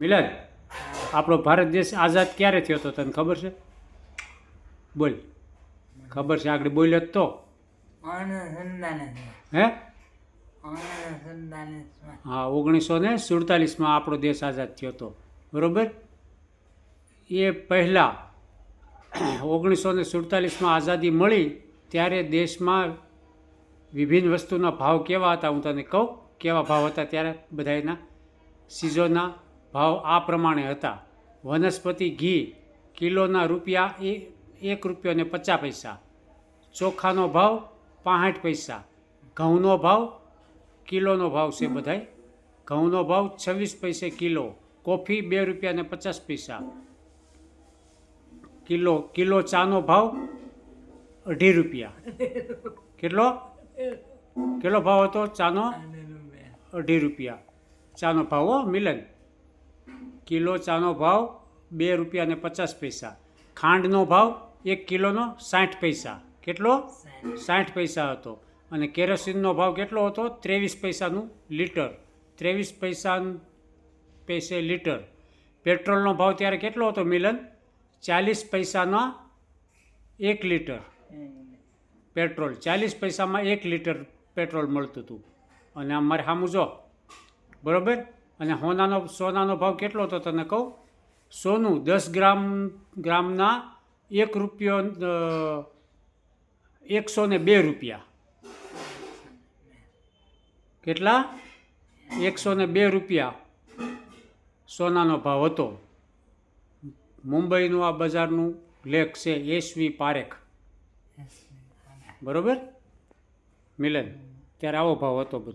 મિલન, આપણો ભારત દેશ આઝાદ ક્યારે થયો હતો તને ખબર છે? બોલ, ખબર છે? આગળ બોલ્યો જ તો હે? હા, 1947માં આપણો દેશ આઝાદ થયો હતો, બરાબર. એ પહેલાં 1947માં આઝાદી મળી ત્યારે દેશમાં વિભિન્ન વસ્તુના ભાવ કેવા હતા હું તને કહું. કેવા ભાવ હતા ત્યારે બધાના ચીજોના ભાવ આ પ્રમાણે હતા. વનસ્પતિ ઘી કિલોના રૂપિયા ₹1.50, ચોખાનો ભાવ 65 પૈસા, ઘઉંનો ભાવ કિલોનો ભાવ છે બધાય, ઘઉંનો ભાવ 26 પૈસે કિલો, કોફી ₹2.50 કિલો ચાનો ભાવ ₹2.5. કેટલો ભાવ હતો ચાનો? ₹2.5 ચાનો ભાવ. હો મિલન, કિલો ચાનો ભાવ ₹2.50. ખાંડનો ભાવ 1 કિલોનો 60 પૈસા. કેટલો? 60 પૈસા હતો. અને કેરોસીનનો ભાવ કેટલો હતો? 23 પૈસાનું લીટર. 23 પૈસે લીટર. પેટ્રોલનો ભાવ ત્યારે કેટલો હતો મિલન? 40 પૈસાના 1 લીટર પેટ્રોલ. 40 પૈસામાં 1 લીટર પેટ્રોલ મળતું હતું. અને અમારે સામું જો, બરાબર. અને સોનાનો ભાવ કેટલો હતો તને કહું. સોનું 10 ગ્રામના ₹102. કેટલા? ₹102 સોનાનો ભાવ હતો. મુંબઈનું આ બજારનું લેખ છે SV પારેખ, બરાબર મિલન. ત્યારે આવો ભાવ હતો બધો.